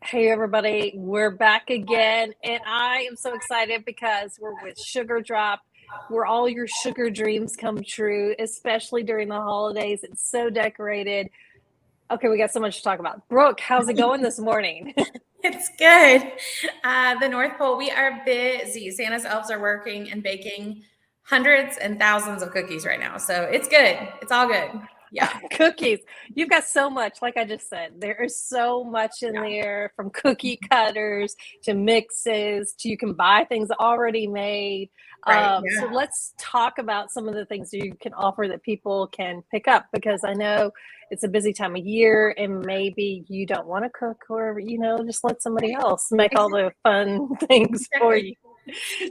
Hey everybody, we're back again, and I am so excited because we're with Sugar Drop, where all your sugar dreams come true, especially during the holidays. It's so decorated. Okay, we got so much to talk about. Brooke, how's it going this morning? It's good. The North Pole, we are busy. Santa's elves are working and baking hundreds and thousands of cookies right now. So it's good. It's all good. Yeah. Cookies. You've got so much, like I just said, there is so much in there, from cookie cutters to mixes to you can buy things already made. Right. So let's talk about some of the things that you can offer that people can pick up, because I know it's a busy time of year and maybe you don't want to cook, or, just let somebody else make all the fun things for you.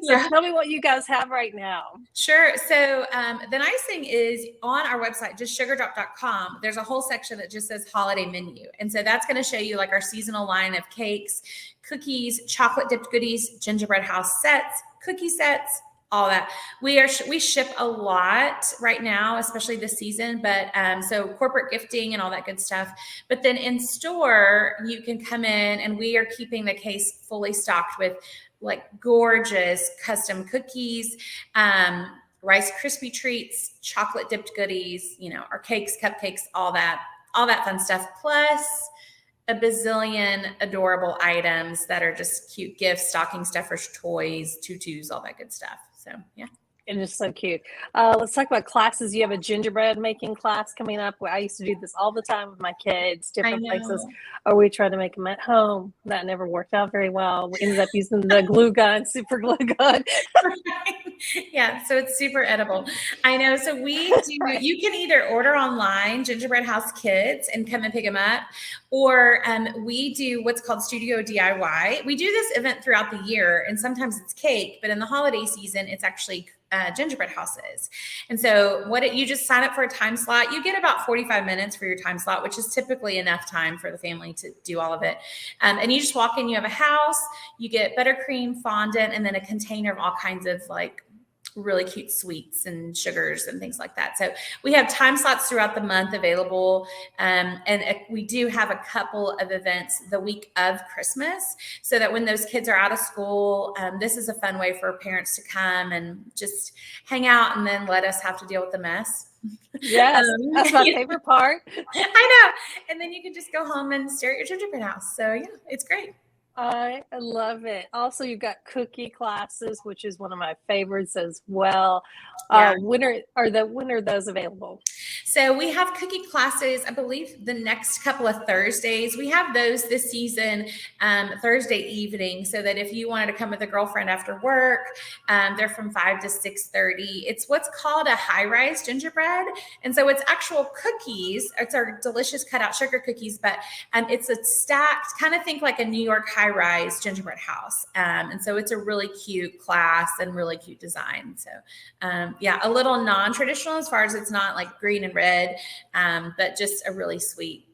So tell me what you guys have right now. Sure. So the nice thing is, on our website, just sugardrop.com, there's a whole section that just says holiday menu. And so that's going to show you like our seasonal line of cakes, cookies, chocolate dipped goodies, gingerbread house sets, cookie sets, all that. We ship a lot right now, especially this season, but so corporate gifting and all that good stuff. But then in store, you can come in and we are keeping the case fully stocked with like gorgeous custom cookies, Rice Krispie treats, chocolate dipped goodies, our cakes, cupcakes, all that fun stuff. Plus a bazillion adorable items that are just cute gifts, stocking stuffers, toys, tutus, all that good stuff. So, yeah. It is so cute. Let's talk about classes. You have a gingerbread making class coming up. I used to do this all the time with my kids, different places. Or we tried to make them at home. That never worked out very well. We ended up using the glue gun, super glue gun. Yeah, so it's super edible. I know. So you can either order online Gingerbread House kits and come and pick them up, or we do what's called Studio DIY. We do this event throughout the year, and sometimes it's cake, but in the holiday season, it's actually gingerbread houses. And so you just sign up for a time slot. You get about 45 minutes for your time slot, which is typically enough time for the family to do all of it. And you just walk in, you have a house, you get buttercream, fondant, and then a container of all kinds of like really cute sweets and sugars and things like that. So we have time slots throughout the month available. And we do have a couple of events the week of Christmas, so that when those kids are out of school, this is a fun way for parents to come and just hang out and then let us have to deal with the mess. Yes, that's my favorite part. I know. And then you can just go home and stare at your gingerbread house. So yeah, it's great. I love it. Also, you've got cookie classes, which is one of my favorites as well. Yeah. When are those available? So we have cookie classes, I believe the next couple of Thursdays. We have those this season, Thursday evening, so that if you wanted to come with a girlfriend after work, they're from 5 to 6:30. It's what's called a high-rise gingerbread. And so it's actual cookies. It's our delicious cut-out sugar cookies, but it's a stacked, kind of think like a New York high-rise gingerbread house. And so it's a really cute class and really cute design. So yeah, a little non-traditional as far as it's not like green and red, but just a really sweet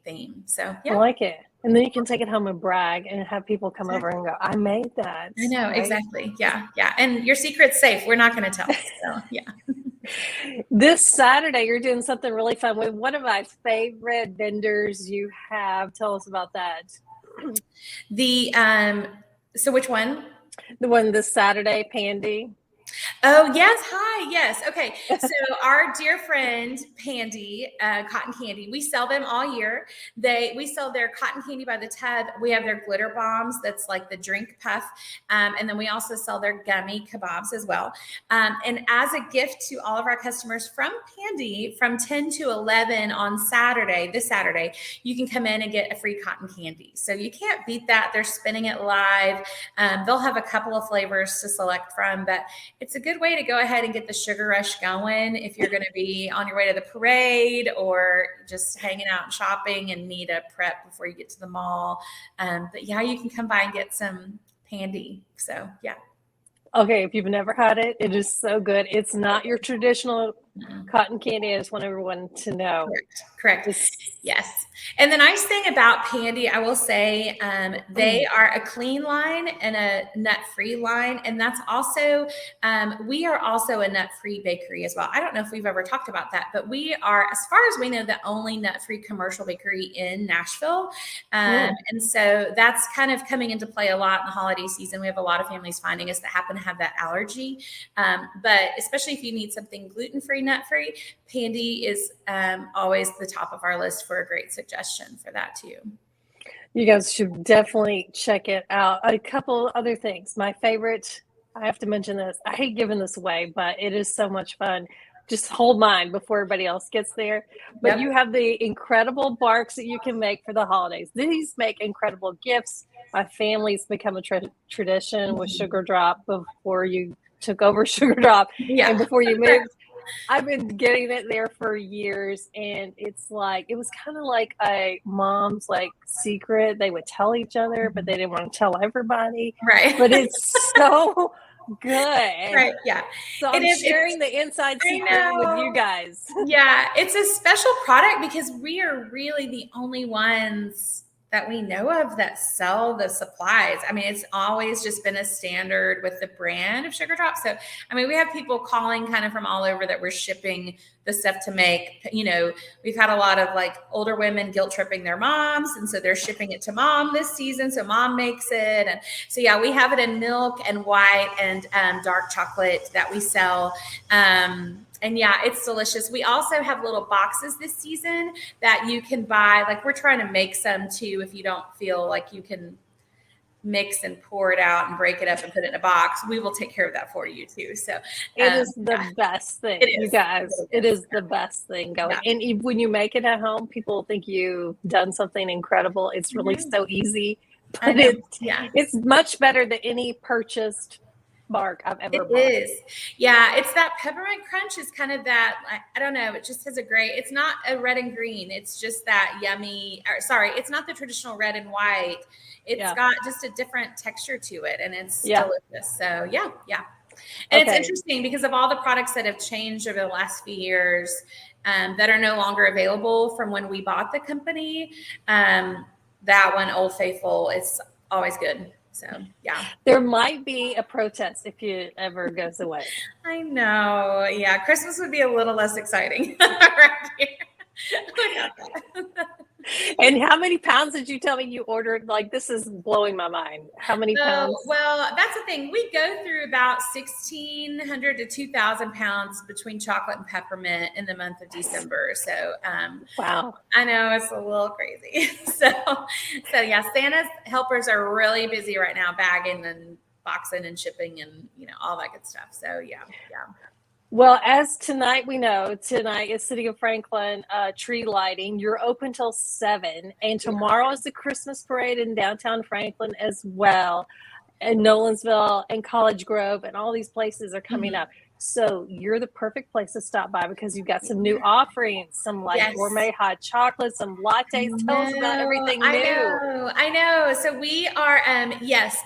theme. So yeah. I like it. And then you can take it home and brag and have people come over and go, I made that. I know, right? Exactly. Yeah. And your secret's safe. We're not going to tell. So yeah. This Saturday, you're doing something really fun with one of my favorite vendors you have. Tell us about that. So which one? The one this Saturday, Pandy. Oh, yes. Hi. Yes. Okay. So our dear friend, Pandy, Cotton Candy, we sell them all year. We sell their cotton candy by the tub. We have their glitter bombs. That's like the drink puff. And then we also sell their gummy kebabs as well. And as a gift to all of our customers from Pandy, from 10 to 11 on this Saturday, you can come in and get a free cotton candy. So you can't beat that. They're spinning it live. They'll have a couple of flavors to select from, but it's a good way to go ahead and get the sugar rush going if you're going to be on your way to the parade or just hanging out and shopping and need a prep before you get to the mall. But yeah, you can come by and get some Pandy. So yeah. Okay, if you've never had it, it is so good. It's not your traditional cotton candy. I just want everyone to know. Correct. Yes. And the nice thing about Pandy, I will say, they are a clean line and a nut-free line. And that's also, we are also a nut-free bakery as well. I don't know if we've ever talked about that, but we are, as far as we know, the only nut-free commercial bakery in Nashville. And so that's kind of coming into play a lot in the holiday season. We have a lot of families finding us that happen to have that allergy. But especially if you need something gluten-free, nut-free, Pandy is always the top of our list for a great suggestion for that too. You guys should definitely check it out. A couple other things. My favorite, I have to mention this. I hate giving this away, but it is so much fun. Just hold mine before everybody else gets there. But you have the incredible barks that you can make for the holidays. These make incredible gifts. My family's become a tradition with Sugar Drop before you took over Sugar Drop and before you moved. I've been getting it there for years, and it's like, it was kind of like a mom's like secret. They would tell each other, but they didn't want to tell everybody. Right. But it's so good. Right. Yeah. So I'm sharing the inside secret with you guys. Yeah. It's a special product because we are really the only ones that we know of that sell the supplies. I mean, it's always just been a standard with the brand of Sugar Drop. So, I mean, we have people calling kind of from all over that we're shipping the stuff to make. You know, we've had a lot of like older women guilt tripping their moms. And so they're shipping it to mom this season. So mom makes it. And so, yeah, we have it in milk and white and dark chocolate that we sell. And yeah, it's delicious. We also have little boxes this season that you can buy. Like, we're trying to make some too, if you don't feel like you can mix and pour it out and break it up and put it in a box. We will take care of that for you too. So it is the best thing, you guys. It is the best thing going. Yeah. And when you make it at home, people think you've done something incredible. It's really so easy. But it's much better than any purchased bark I've ever bought. It is. Yeah. It's that Peppermint Crunch is kind of that, I don't know. It just has a great, it's not a red and green. It's just that yummy, it's not the traditional red and white. It's got just a different texture to it, and it's delicious. So yeah. And it's interesting because of all the products that have changed over the last few years that are no longer available from when we bought the company. That one, Old Faithful, is always good. So, yeah. There might be a protest if it ever goes away. I know. Yeah. Christmas would be a little less exciting right here. And how many pounds did you tell me you ordered? Like, this is blowing my mind. How many pounds? Well, that's the thing. We go through about 1,600 to 2,000 pounds between chocolate and peppermint in the month of December. So, wow. I know it's a little crazy. So yeah, Santa's helpers are really busy right now, bagging and boxing and shipping and, all that good stuff. So yeah. Well, as we know, tonight is City of Franklin tree lighting. You're open till 7, and tomorrow is the Christmas parade in downtown Franklin as well, and Nolensville and College Grove, and all these places are coming up. So you're the perfect place to stop by because you've got some new offerings, some gourmet hot chocolate, some lattes. Tell us about everything new. I know. So we are,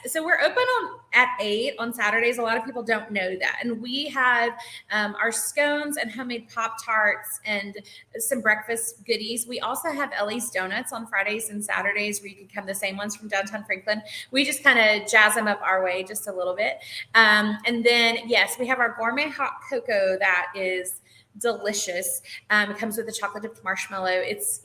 so we're open at 8 on Saturdays. A lot of people don't know that. And we have our scones and homemade Pop-Tarts and some breakfast goodies. We also have Ellie's Donuts on Fridays and Saturdays where you can come, the same ones from downtown Franklin. We just kind of jazz them up our way just a little bit. And then, we have our gourmet hot cocoa that is delicious. It comes with a chocolate dipped marshmallow. It's,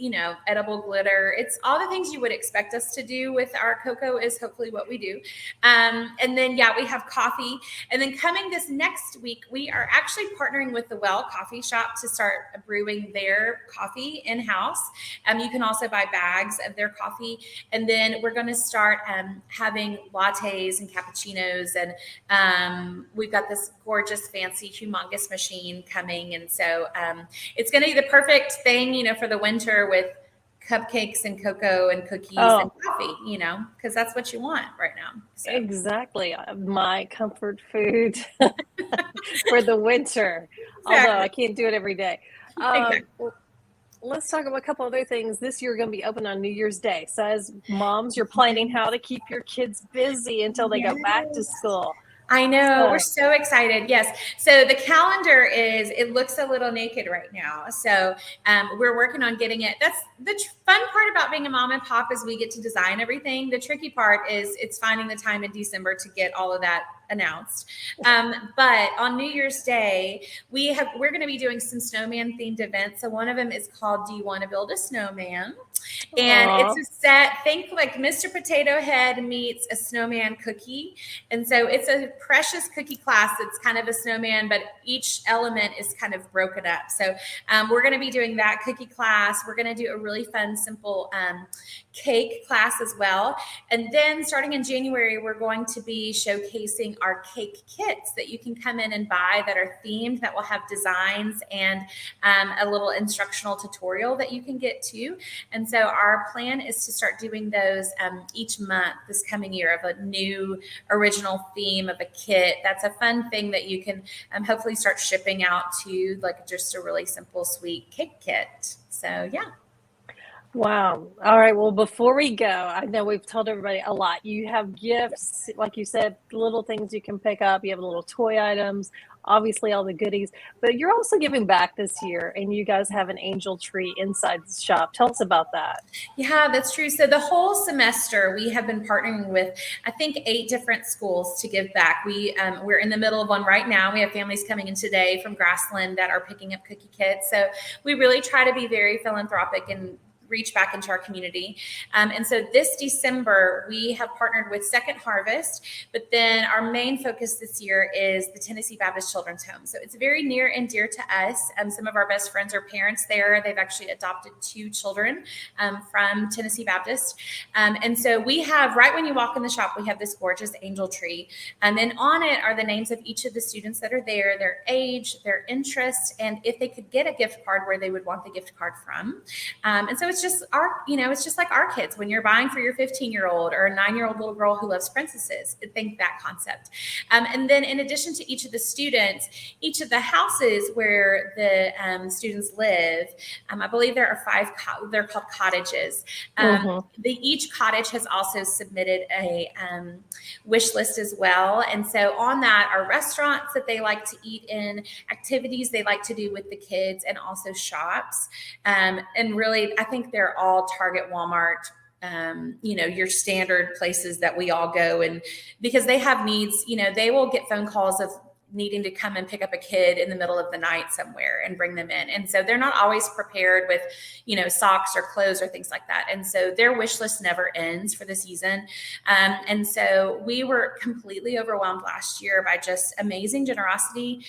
edible glitter. It's all the things you would expect us to do with our cocoa is hopefully what we do. And then, we have coffee. And then coming this next week, we are actually partnering with the Well Coffee Shop to start brewing their coffee in-house. You can also buy bags of their coffee. And then we're going to start having lattes and cappuccinos. And we've got this gorgeous, fancy, humongous machine coming. And so it's going to be the perfect thing, for the winter with cupcakes and cocoa and cookies and coffee, because that's what you want right now. So. Exactly. My comfort food for the winter, although I can't do it every day. Let's talk about a couple other things. This year, we're going to be open on New Year's Day. So as moms, you're planning how to keep your kids busy until they go back to school. I know. We're so excited. Yes. So the calendar it looks a little naked right now. So we're working on getting it. That's the fun part about being a mom and pop is we get to design everything. The tricky part is it's finding the time in December to get all of that announced. But on New Year's Day, we're going to be doing some snowman themed events. So one of them is called, Do You Want to Build a Snowman? And it's a set, think like Mr. Potato Head meets a snowman cookie. And so it's a precious cookie class. It's kind of a snowman, but each element is kind of broken up. So we're going to be doing that cookie class. We're going to do a really fun, simple cake class as well. And then starting in January, we're going to be showcasing our cake kits that you can come in and buy that are themed, that will have designs and a little instructional tutorial that you can get too. And so our plan is to start doing those each month this coming year of a new original theme of a kit. That's a fun thing that you can hopefully start shipping out to, like just a really simple, sweet cake kit. So yeah. Wow. All right. Well, before we go, I know we've told everybody a lot. You have gifts, like you said, little things you can pick up. You have little toy items, obviously all the goodies, but you're also giving back this year, and you guys have an angel tree inside the shop. Tell us about that. Yeah, that's true. So the whole semester we have been partnering with, I think, 8 different schools to give back. We're in the middle of one right now. We have families coming in today from Grassland that are picking up cookie kits. So we really try to be very philanthropic and reach back into our community. And so this December, we have partnered with Second Harvest, but then our main focus this year is the Tennessee Baptist Children's Home. So it's very near and dear to us. Some of our best friends are parents there. They've actually adopted 2 children from Tennessee Baptist. And so we have, right when you walk in the shop, we have this gorgeous angel tree. And then on it are the names of each of the students that are there, their age, their interest, and if they could get a gift card, where they would want the gift card from. And so it's just it's just like our kids. When you're buying for your 15-year-old or a 9-year-old little girl who loves princesses, think that concept. And then in addition to each of the students, each of the houses where the students live, I believe there are 5, they're called cottages. Each cottage has also submitted a wish list as well. And so on that are restaurants that they like to eat in, activities they like to do with the kids, and also shops. And really, I think they're all Target, Walmart, your standard places that we all go. And because they have needs, they will get phone calls of needing to come and pick up a kid in the middle of the night somewhere and bring them in. And so they're not always prepared with, socks or clothes or things like that. And so their wish list never ends for the season. And so we were completely overwhelmed last year by just amazing generosity.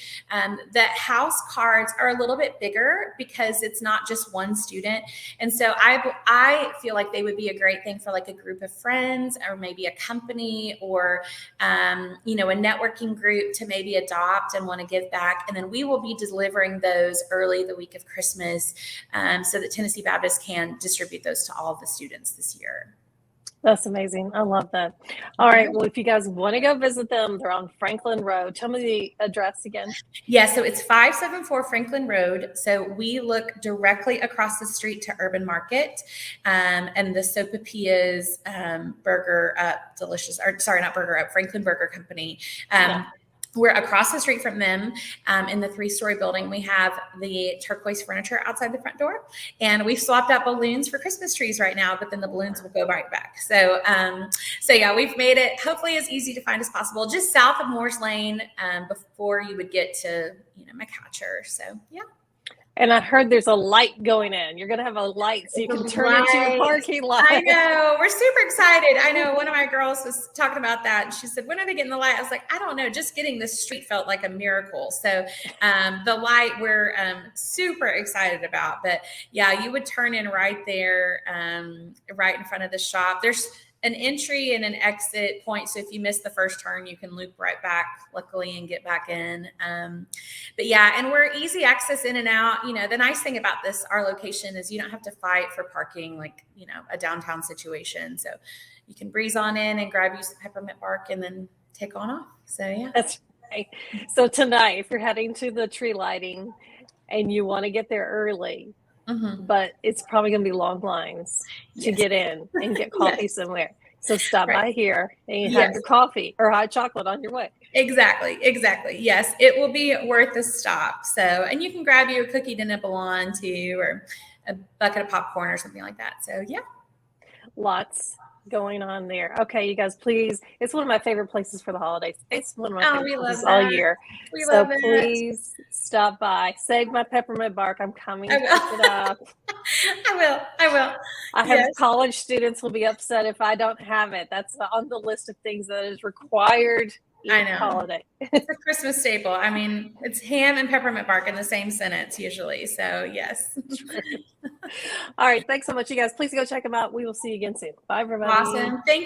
The house cards are a little bit bigger because it's not just one student. And so I feel like they would be a great thing for like a group of friends, or maybe a company, or, a networking group to maybe adopt and want to give back. And then we will be delivering those early the week of Christmas, so that Tennessee Baptist can distribute those to all of the students this year. That's amazing. I love that. All right. Well, if you guys want to go visit them, they're on Franklin Road. Tell me the address again. Yeah, so it's 574 Franklin Road. So we look directly across the street to Urban Market, and the Sopapia's Burger Up, delicious, or sorry, not Burger Up, Franklin Burger Company. We're across the street from them in the 3-story building. We have the turquoise furniture outside the front door, and we've swapped out balloons for Christmas trees right now, but then the balloons will go right back. So yeah, we've made it hopefully as easy to find as possible, just south of Moore's Lane, before you would get to, McCatcher. So yeah. And I heard there's a light going in. You're going to have a light so you can turn into your parking lot. I know. We're super excited. I know one of my girls was talking about that, and she said, when are they getting the light? I was like, I don't know. Just getting this street felt like a miracle. So the light we're super excited about. But yeah, you would turn in right there, right in front of the shop. There's an entry and an exit point. So if you miss the first turn, you can loop right back, luckily, and get back in. But yeah, and we're easy access in and out. The nice thing about our location is you don't have to fight for parking like, a downtown situation. So you can breeze on in and grab you some peppermint bark and then take on off. So yeah. That's right. So tonight, if you're heading to the tree lighting and you want to get there early, but it's probably going to be long lines to get in and get coffee somewhere. So stop by here and have Yes. your coffee or hot chocolate on your way. Exactly. Yes, it will be worth a stop. So, and you can grab you a cookie to nibble on too, or a bucket of popcorn or something like that. So yeah. Lots going on there. Okay, you guys, please. It's one of my favorite places for the holidays. It's one of my favorite we love places that. all year. We So love it. please stop by. Save my peppermint bark. I'm coming I to will. pick it up. I will. I have college students will be upset if I don't have it. That's on the list of things that is required each holiday. It's a Christmas staple. I mean, it's ham and peppermint bark in the same sentence usually. So yes. All right. Thanks so much, you guys. Please go check them out. We will see you again soon. Bye, everybody. Awesome. Thank